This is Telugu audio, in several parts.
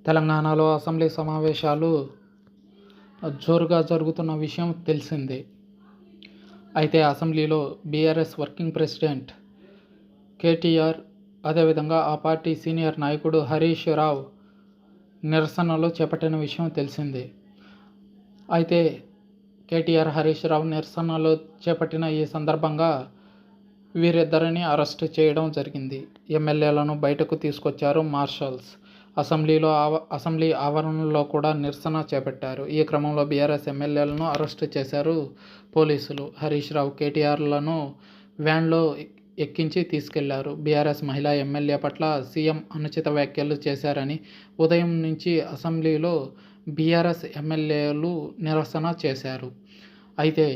తెలంగాణలో అసెంబ్లీ సమావేశాలు జోరుగా జరుగుతున్న విషయం తెలిసిందే. అయితే అసెంబ్లీలో బీఆర్ఎస్ వర్కింగ్ ప్రెసిడెంట్ కేటీఆర్, అదేవిధంగా ఆ పార్టీ సీనియర్ నాయకుడు హరీష్ రావు నిరసనలు చేపట్టిన విషయం తెలిసిందే. అయితే కేటీఆర్, హరీష్ రావు నిరసనలు చేపట్టిన ఈ సందర్భంగా వీరిద్దరిని అరెస్టు చేయడం జరిగింది. ఎమ్మెల్యేలను బయటకు తీసుకొచ్చారు మార్షల్స్. అసెంబ్లీ ఆవరణలో కూడా నిరసన చేపట్టారు. ఈ క్రమంలో బీఆర్ఎస్ ఎమ్మెల్యేలను అరెస్టు చేశారు పోలీసులు. హరీష్ రావు, కేటీఆర్లను వ్యాన్లో ఎక్కించి తీసుకెళ్లారు. బీఆర్ఎస్ మహిళా ఎమ్మెల్యే పట్ల సీఎం అనుచిత వ్యాఖ్యలు చేశారని ఉదయం నుంచి అసెంబ్లీలో బీఆర్ఎస్ ఎమ్మెల్యేలు నిరసన చేశారు. అయితే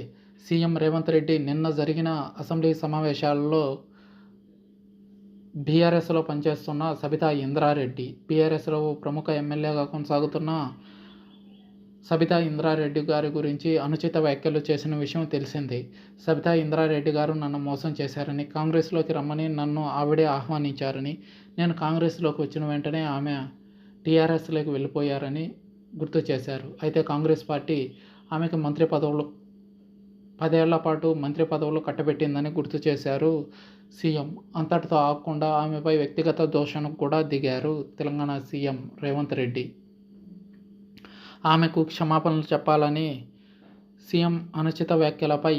సీఎం రేవంత్ రెడ్డి నిన్న జరిగిన అసెంబ్లీ సమావేశాల్లో బీఆర్ఎస్లో పనిచేస్తున్న సబితా ఇంద్రారెడ్డి, బీఆర్ఎస్లో ప్రముఖ ఎమ్మెల్యేగా కొనసాగుతున్న సబితా ఇంద్రారెడ్డి గారి గురించి అనుచిత వ్యాఖ్యలు చేసిన విషయం తెలిసిందే. సబితా ఇంద్రారెడ్డి గారు నన్ను మోసం చేశారని, కాంగ్రెస్లోకి రమ్మని నన్ను ఆవిడే ఆహ్వానించారని, నేను కాంగ్రెస్లోకి వచ్చిన వెంటనే ఆమె టీఆర్ఎస్లోకి వెళ్ళిపోయారని గుర్తు చేశారు. అయితే కాంగ్రెస్ పార్టీ ఆమెకు 10 ఏళ్ల పాటు మంత్రి పదవులు కట్టబెట్టిందని గుర్తు చేశారు సీఎం. అంతటితో ఆగకుండా ఆమెపై వ్యక్తిగత దూషణకు కూడా దిగారు తెలంగాణ సీఎం రేవంత్ రెడ్డి. ఆమెకు క్షమాపణలు చెప్పాలని సీఎం అనుచిత వ్యాఖ్యలపై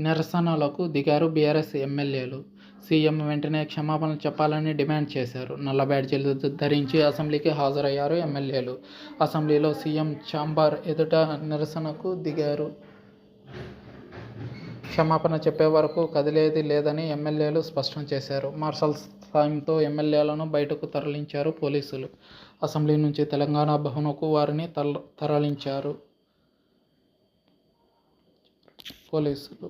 నిరసనలకు దిగారు బీఆర్ఎస్ ఎమ్మెల్యేలు. సీఎం వెంటనే క్షమాపణలు చెప్పాలని డిమాండ్ చేశారు. నల్ల బ్యాడ్జీలు ధరించి అసెంబ్లీకి హాజరయ్యారు ఎమ్మెల్యేలు. అసెంబ్లీలో సీఎం ఛాంబర్ ఎదుట నిరసనకు దిగారు. క్షమాపణ చెప్పే వరకు కదిలేది లేదని ఎమ్మెల్యేలు స్పష్టం చేశారు. మార్షల్స్ సాయంతో ఎమ్మెల్యేలను బయటకు తరలించారు పోలీసులు. అసెంబ్లీ నుంచి తెలంగాణ భవన్కు వారిని తరలించారు పోలీసులు.